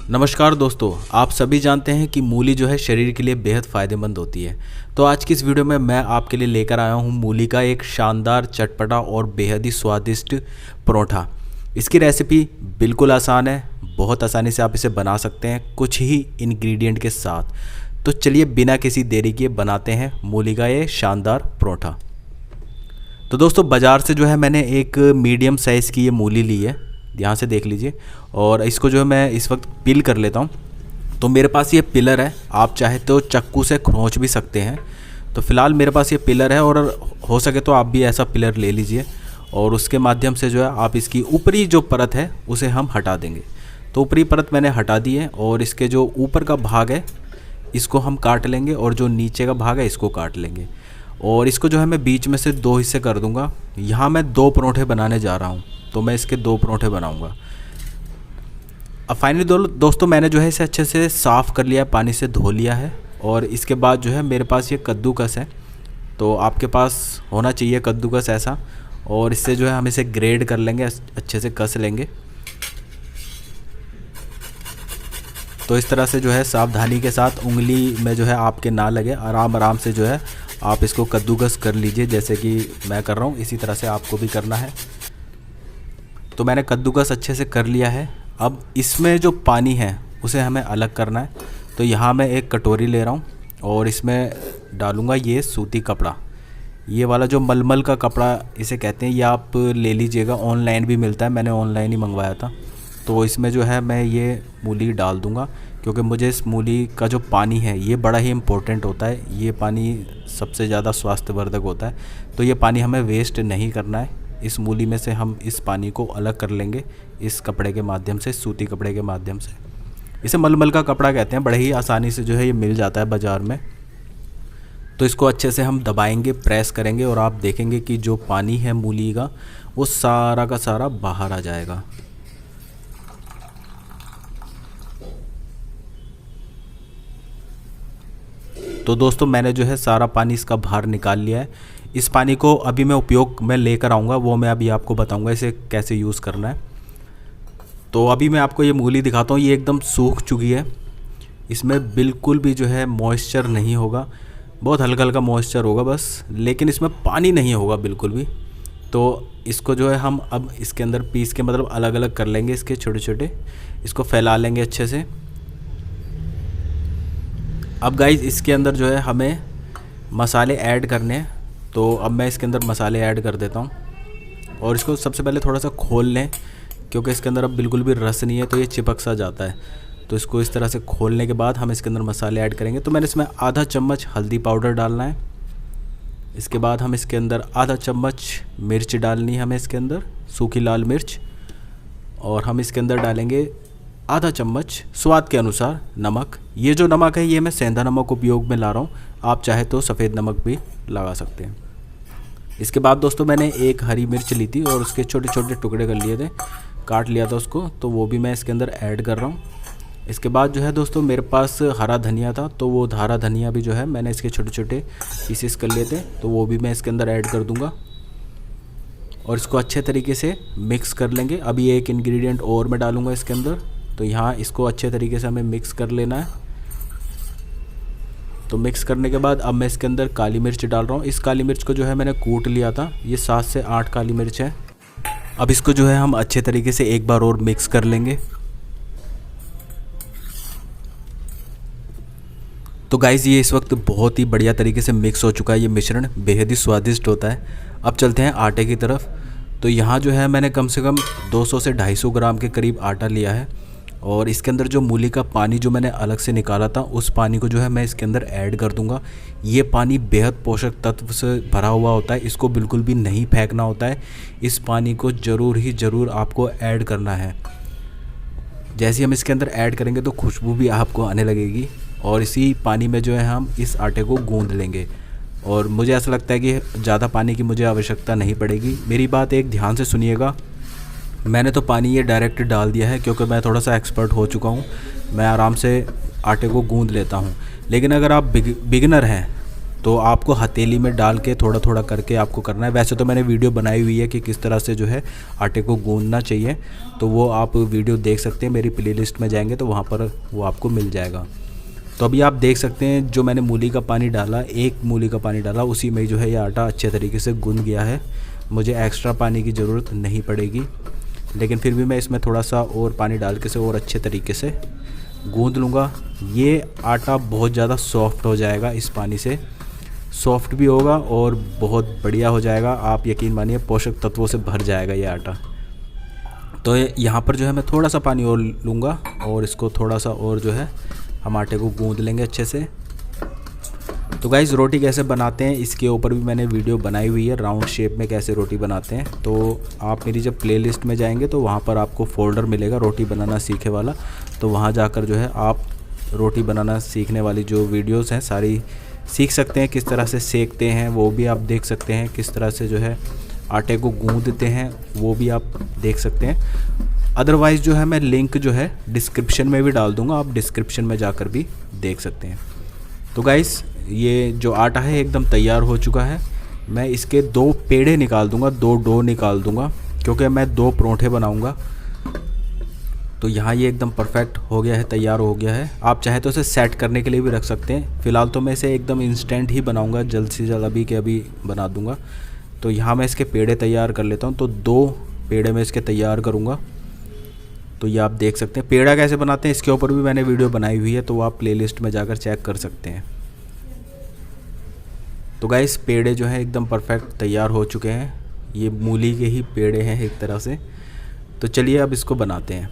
नमस्कार दोस्तों, आप सभी जानते हैं कि मूली जो है शरीर के लिए बेहद फ़ायदेमंद होती है। तो आज की इस वीडियो में मैं आपके लिए लेकर आया हूँ मूली का एक शानदार, चटपटा और बेहद ही स्वादिष्ट परोठा। इसकी रेसिपी बिल्कुल आसान है, बहुत आसानी से आप इसे बना सकते हैं कुछ ही इंग्रेडिएंट के साथ। तो चलिए बिना किसी देरी के बनाते हैं मूली का ये शानदार परोठा। तो दोस्तों, बाज़ार से जो है मैंने एक मीडियम साइज़ की ये मूली ली है, यहाँ से देख लीजिए। और इसको जो है मैं इस वक्त पील कर लेता हूँ। तो मेरे पास ये पिलर है, आप चाहे तो चक्कू से खरोंच भी सकते हैं। तो फ़िलहाल मेरे पास ये पिलर है, और हो सके तो आप भी ऐसा पिलर ले लीजिए। और उसके माध्यम से जो है आप इसकी ऊपरी जो परत है उसे हम हटा देंगे। तो ऊपरी परत मैंने हटा दी है, और इसके जो ऊपर का भाग है इसको हम काट लेंगे, और जो नीचे का भाग है इसको काट लेंगे। और इसको जो है मैं बीच में से 2 हिस्से कर दूंगा। यहाँ मैं 2 परोठे बनाने जा रहा हूँ, तो मैं इसके 2 परोठे बनाऊंगा। अब फाइनली दोस्तों, मैंने जो है इसे अच्छे से साफ़ कर लिया है, पानी से धो लिया है। और इसके बाद जो है मेरे पास ये कद्दूकस है, तो आपके पास होना चाहिए कद्दूकस ऐसा। और इससे जो है हम इसे ग्रेड कर लेंगे, अच्छे से कस लेंगे। तो इस तरह से जो है सावधानी के साथ, उंगली में जो है आपके ना लगे, आराम आराम से जो है आप इसको कद्दूकस कर लीजिए। जैसे कि मैं कर रहा हूँ इसी तरह से आपको भी करना है। तो मैंने कद्दूकस अच्छे से कर लिया है। अब इसमें जो पानी है उसे हमें अलग करना है। तो यहाँ मैं एक कटोरी ले रहा हूँ, और इसमें डालूँगा ये सूती कपड़ा। ये वाला जो मलमल का कपड़ा इसे कहते हैं, ये आप ले लीजिएगा, ऑनलाइन भी मिलता है, मैंने ऑनलाइन ही मंगवाया था। तो इसमें जो है मैं ये मूली डाल दूँगा, क्योंकि मुझे इस मूली का जो पानी है ये बड़ा ही इम्पोर्टेंट होता है। ये पानी सबसे ज़्यादा स्वास्थ्यवर्धक होता है। तो ये पानी हमें वेस्ट नहीं करना है। इस मूली में से हम इस पानी को अलग कर लेंगे इस कपड़े के माध्यम से, सूती कपड़े के माध्यम से। इसे मलमल का कपड़ा कहते हैं, बड़े ही आसानी से जो है ये मिल जाता है बाज़ार में। तो इसको अच्छे से हम दबाएंगे, प्रेस करेंगे, और आप देखेंगे कि जो पानी है मूली का वो सारा का सारा बाहर आ जाएगा। तो दोस्तों, मैंने जो है सारा पानी इसका बाहर निकाल लिया है। इस पानी को अभी मैं उपयोग में लेकर आऊँगा, वो मैं अभी आपको बताऊँगा इसे कैसे यूज़ करना है। तो अभी मैं आपको ये मूली दिखाता हूँ, ये एकदम सूख चुकी है। इसमें बिल्कुल भी जो है मॉइस्चर नहीं होगा, बहुत हल्का हल्का मॉइस्चर होगा बस, लेकिन इसमें पानी नहीं होगा बिल्कुल भी। तो इसको जो है हम अब इसके अंदर पीस के, मतलब अलग अलग कर लेंगे इसके छोटे छोटे, इसको फैला लेंगे अच्छे से। अब गाइस, इसके अंदर जो है हमें मसाले ऐड करने हैं। तो अब मैं इसके अंदर मसाले ऐड कर देता हूँ, और इसको सबसे पहले थोड़ा सा खोल लें, क्योंकि इसके अंदर अब बिल्कुल भी रस नहीं है, तो ये चिपक सा जाता है। तो इसको इस तरह से खोलने के बाद हम इसके अंदर मसाले ऐड करेंगे। तो मैंने इसमें आधा चम्मच हल्दी पाउडर डालना है। इसके बाद हम इसके अंदर आधा चम्मच मिर्च डालनी है हमें इसके अंदर, सूखी लाल मिर्च। और हम इसके अंदर डालेंगे आधा चम्मच स्वाद के अनुसार नमक। ये जो नमक है ये मैं सेंधा नमक उपयोग में ला रहा हूँ, आप चाहे तो सफ़ेद नमक भी लगा सकते हैं। इसके बाद दोस्तों, मैंने एक हरी मिर्च ली थी और उसके छोटे छोटे टुकड़े कर लिए थे, काट लिया था उसको, तो वो भी मैं इसके अंदर ऐड कर रहा हूँ। इसके बाद जो है दोस्तों, मेरे पास हरा धनिया था, तो वो हरा धनिया भी जो है मैंने इसके छोटे छोटे पीसेस कर लिए थे, तो वो भी मैं इसके अंदर ऐड कर दूँगा। और इसको अच्छे तरीके से मिक्स कर लेंगे। अभी एक इंग्रेडिएंट और मैं डालूँगा इसके अंदर, तो यहाँ इसको अच्छे तरीके से हमें मिक्स कर लेना है। तो मिक्स करने के बाद अब मैं इसके अंदर काली मिर्च डाल रहा हूँ। इस काली मिर्च को जो है मैंने कूट लिया था, ये 7 से 8 काली मिर्च है। अब इसको जो है हम अच्छे तरीके से एक बार और मिक्स कर लेंगे। तो गाइज़, ये इस वक्त बहुत ही बढ़िया तरीके से मिक्स हो चुका है, ये मिश्रण बेहद ही स्वादिष्ट होता है। अब चलते हैं आटे की तरफ। तो यहाँ जो है मैंने कम से कम 200 से 250 ग्राम के करीब आटा लिया है, और इसके अंदर जो मूली का पानी जो मैंने अलग से निकाला था, उस पानी को जो है मैं इसके अंदर ऐड कर दूंगा। ये पानी बेहद पोषक तत्व से भरा हुआ होता है, इसको बिल्कुल भी नहीं फेंकना होता है। इस पानी को ज़रूर आपको ऐड करना है। जैसे हम इसके अंदर ऐड करेंगे तो खुशबू भी आपको आने लगेगी, और इसी पानी में जो है हम इस आटे को गूँध लेंगे। और मुझे ऐसा लगता है कि ज़्यादा पानी की मुझे आवश्यकता नहीं पड़ेगी। मेरी बात एक ध्यान से सुनिएगा, मैंने तो पानी ये डायरेक्ट डाल दिया है, क्योंकि मैं थोड़ा सा एक्सपर्ट हो चुका हूँ, मैं आराम से आटे को गूँध लेता हूँ। लेकिन अगर आप बिगिनर हैं तो आपको हथेली में डाल के थोड़ा थोड़ा करके आपको करना है। वैसे तो मैंने वीडियो बनाई हुई है कि किस तरह से जो है आटे को गूंदना चाहिए, तो वो आप वीडियो देख सकते हैं, मेरी प्लेलिस्ट में जाएंगे तो वहाँ पर वो आपको मिल जाएगा। तो अभी आप देख सकते हैं जो मैंने मूली का पानी डाला, 1 मूली का पानी डाला, उसी में जो है ये आटा अच्छे तरीके से गूंद गया है। मुझे एक्स्ट्रा पानी की ज़रूरत नहीं पड़ेगी, लेकिन फिर भी मैं इसमें थोड़ा सा और पानी डाल के से और अच्छे तरीके से गूंद लूँगा। ये आटा बहुत ज़्यादा सॉफ्ट हो जाएगा, इस पानी से सॉफ्ट भी होगा और बहुत बढ़िया हो जाएगा। आप यकीन मानिए पोषक तत्वों से भर जाएगा ये आटा। तो यहाँ पर जो है मैं थोड़ा सा पानी और लूँगा और इसको थोड़ा सा और जो है हम आटे को गूंद लेंगे अच्छे से। तो गाइज़ रोटी कैसे बनाते हैं इसके ऊपर भी मैंने वीडियो बनाई हुई है, राउंड शेप में कैसे रोटी बनाते हैं। तो आप मेरी जब प्लेलिस्ट में जाएंगे तो वहाँ पर आपको फ़ोल्डर मिलेगा रोटी बनाना सीखे वाला, तो वहाँ जाकर जो है आप रोटी बनाना सीखने वाली जो वीडियोस हैं सारी सीख सकते हैं। किस तरह से सेकते हैं वो भी आप देख सकते हैं, किस तरह से जो है आटे को गूंदते हैं वो भी आप देख सकते हैं। अदरवाइज़ जो है मैं लिंक जो है डिस्क्रिप्शन में भी डाल दूँगा, आप डिस्क्रिप्शन में जाकर भी देख सकते हैं। तो गाइस ये जो आटा है एकदम तैयार हो चुका है। मैं इसके 2 पेड़े निकाल दूंगा, 2 डो निकाल दूंगा, क्योंकि मैं 2 परोंठे बनाऊंगा। तो यहाँ ये एकदम परफेक्ट हो गया है, तैयार हो गया है। आप चाहे तो इसे सेट करने के लिए भी रख सकते हैं। फ़िलहाल तो मैं इसे एकदम इंस्टेंट ही बनाऊंगा, जल्द से जल्द अभी के अभी बना दूंगा। तो यहाँ मैं इसके पेड़े तैयार कर लेता हूँ। तो 2 पेड़े मैं इसके तैयार करूँगा। तो ये आप देख सकते हैं पेड़ा कैसे बनाते हैं, इसके ऊपर भी मैंने वीडियो बनाई हुई है, तो वो आप प्लेलिस्ट में जाकर चेक कर सकते हैं। तो गाइस पेड़े जो हैं एकदम परफेक्ट तैयार हो चुके हैं। ये मूली के ही पेड़े हैं एक तरह से। तो चलिए अब इसको बनाते हैं।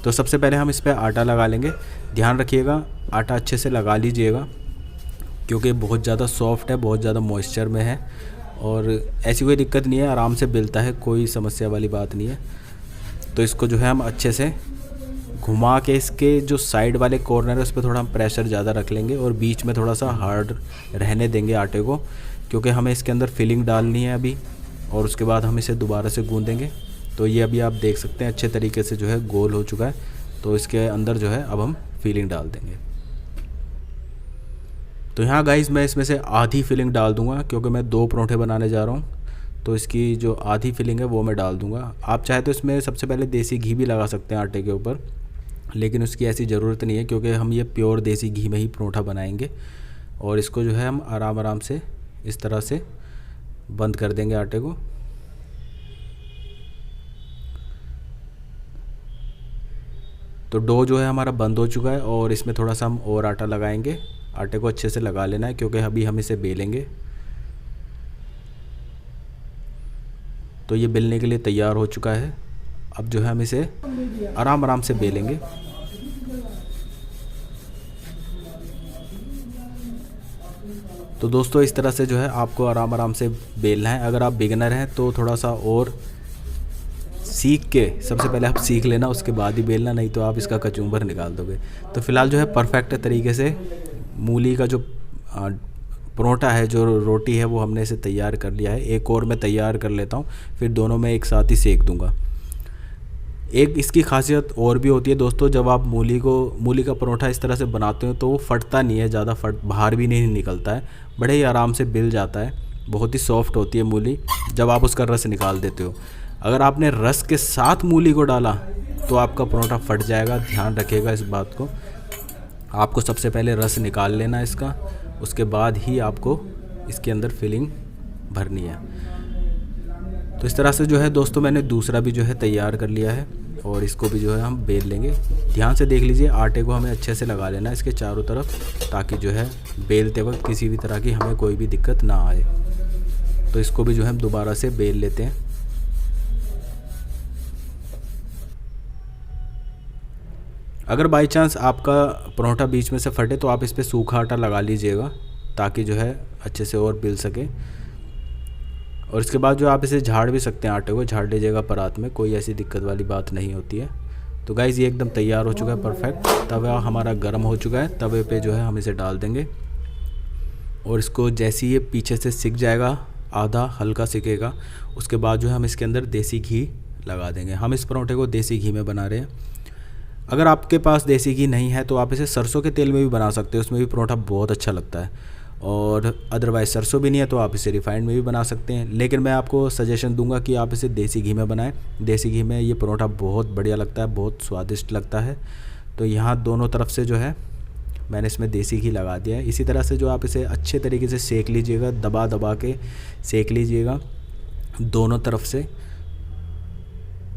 तो सबसे पहले हम इस पर आटा लगा लेंगे। ध्यान रखिएगा आटा अच्छे से लगा लीजिएगा, क्योंकि बहुत ज़्यादा सॉफ्ट है, बहुत ज़्यादा मॉइस्चर में है, और ऐसी कोई दिक्कत नहीं है, आराम से बेलता है, कोई समस्या वाली बात नहीं है। तो इसको जो है हम अच्छे से घुमा के इसके जो साइड वाले कॉर्नर है उस पर थोड़ा हम प्रेशर ज़्यादा रख लेंगे और बीच में थोड़ा सा हार्ड रहने देंगे आटे को, क्योंकि हमें इसके अंदर फिलिंग डालनी है अभी, और उसके बाद हम इसे दोबारा से गूंदेंगे। तो ये अभी आप देख सकते हैं अच्छे तरीके से जो है गोल हो चुका है। तो इसके अंदर जो है अब हम फिलिंग डाल देंगे। तो यहाँ गाइस मैं इसमें से आधी फिलिंग डाल दूँगा, क्योंकि मैं 2 परोंठे बनाने जा रहा हूँ। तो इसकी जो आधी फिलिंग है वो मैं डाल दूँगा। आप चाहे तो इसमें सबसे पहले देसी घी भी लगा सकते हैं आटे के ऊपर, लेकिन उसकी ऐसी ज़रूरत नहीं है, क्योंकि हम ये प्योर देसी घी में ही परोंठा बनाएंगे। और इसको जो है हम आराम आराम से इस तरह से बंद कर देंगे आटे को। तो डो जो है हमारा बंद हो चुका है, और इसमें थोड़ा सा हम और आटा लगाएंगे। आटे को अच्छे से लगा लेना है, क्योंकि अभी हम इसे बेलेंगे। तो ये बेलने के लिए तैयार हो चुका है। अब जो है हम इसे आराम आराम से बेलेंगे। तो दोस्तों इस तरह से जो है आपको आराम आराम से बेलना है। अगर आप बिगिनर हैं तो थोड़ा सा और सीख के, सबसे पहले आप सीख लेना, उसके बाद ही बेलना, नहीं तो आप इसका कचूम्बर निकाल दोगे। तो फ़िलहाल जो है परफेक्ट तरीके से मूली का जो परोंठा है, जो रोटी है, वो हमने इसे तैयार कर लिया है। एक और मैं तैयार कर लेता हूँ, फिर दोनों में एक साथ ही सेक दूँगा। एक इसकी खासियत और भी होती है दोस्तों, जब आप मूली का परोंठा इस तरह से बनाते हो तो वो फटता नहीं है, ज़्यादा बाहर भी नहीं निकलता है, बड़े ही आराम से बिल जाता है। बहुत ही सॉफ्ट होती है मूली जब आप उसका रस निकाल देते हो। अगर आपने रस के साथ मूली को डाला तो आपका परोंठा फट जाएगा, ध्यान रखिएगा इस बात को। आपको सबसे पहले रस निकाल लेना है इसका, उसके बाद ही आपको इसके अंदर फिलिंग भरनी है। तो इस तरह से जो है दोस्तों मैंने दूसरा भी जो है तैयार कर लिया है, और इसको भी जो है हम बेल लेंगे। ध्यान से देख लीजिए आटे को हमें अच्छे से लगा लेना है इसके चारों तरफ, ताकि जो है बेलते वक्त किसी भी तरह की हमें कोई भी दिक्कत ना आए। तो इसको भी जो है हम दोबारा से बेल लेते हैं। अगर बाई चांस आपका परोंठा बीच में से फटे तो आप इस पर सूखा आटा लगा लीजिएगा, ताकि जो है अच्छे से और बेल सके। और इसके बाद जो आप इसे झाड़ भी सकते हैं, आटे को झाड़ लीजिएगा परात में, कोई ऐसी दिक्कत वाली बात नहीं होती है। तो गाइस ये एकदम तैयार हो चुका है परफेक्ट। तवा हमारा गर्म हो चुका है, तवे पे जो है हम इसे डाल देंगे, और इसको जैसे ही ये पीछे से सिक जाएगा, आधा हल्का सिकेगा, उसके बाद जो है हम इसके अंदर देसी घी लगा देंगे। हम इस परोंठे को देसी घी में बना रहे हैं। अगर आपके पास देसी घी नहीं है तो आप इसे सरसों के तेल में भी बना सकते हो, उसमें भी परोंठा बहुत अच्छा लगता है। और अदरवाइज़ सरसों भी नहीं है तो आप इसे रिफाइंड में भी बना सकते हैं, लेकिन मैं आपको सजेशन दूंगा कि आप इसे देसी घी में बनाएं। देसी घी में ये परोठा बहुत बढ़िया लगता है, बहुत स्वादिष्ट लगता है। तो यहाँ दोनों तरफ से जो है मैंने इसमें देसी घी लगा दिया है। इसी तरह से जो आप इसे अच्छे तरीके से सेक लीजिएगा, दबा दबा के सेक लीजिएगा दोनों तरफ से।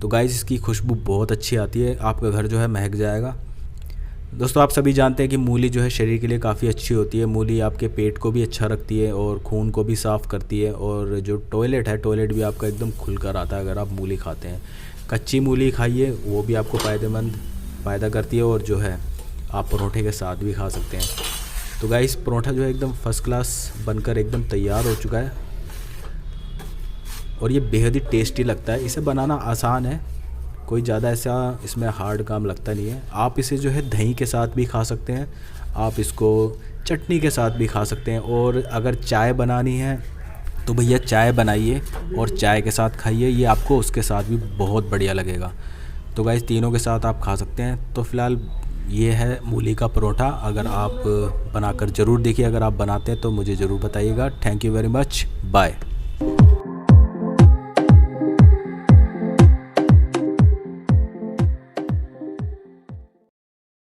तो गाइस इसकी खुशबू बहुत अच्छी आती है, आपका घर जो है महक जाएगा। दोस्तों आप सभी जानते हैं कि मूली जो है शरीर के लिए काफ़ी अच्छी होती है। मूली आपके पेट को भी अच्छा रखती है और खून को भी साफ़ करती है, और जो टॉयलेट है टॉयलेट भी आपका एकदम खुल कर आता है अगर आप मूली खाते हैं। कच्ची मूली खाइए, वो भी आपको फ़ायदा करती है, और जो है आप परोठे के साथ भी खा सकते हैं। तो गाइस परोठा जो है एकदम फर्स्ट क्लास बनकर एकदम तैयार हो चुका है, और ये बेहद ही टेस्टी लगता है। इसे बनाना आसान है, कोई ज़्यादा ऐसा इसमें हार्ड काम लगता नहीं है। आप इसे जो है दही के साथ भी खा सकते हैं, आप इसको चटनी के साथ भी खा सकते हैं, और अगर चाय बनानी है तो भैया चाय बनाइए और चाय के साथ खाइए, ये आपको उसके साथ भी बहुत बढ़िया लगेगा। तो गाइस तीनों के साथ आप खा सकते हैं। तो फ़िलहाल ये है मूली का परोठा, अगर आप बनाकर ज़रूर देखिए, अगर आप बनाते हैं तो मुझे ज़रूर बताइएगा। Thank you very much, bye.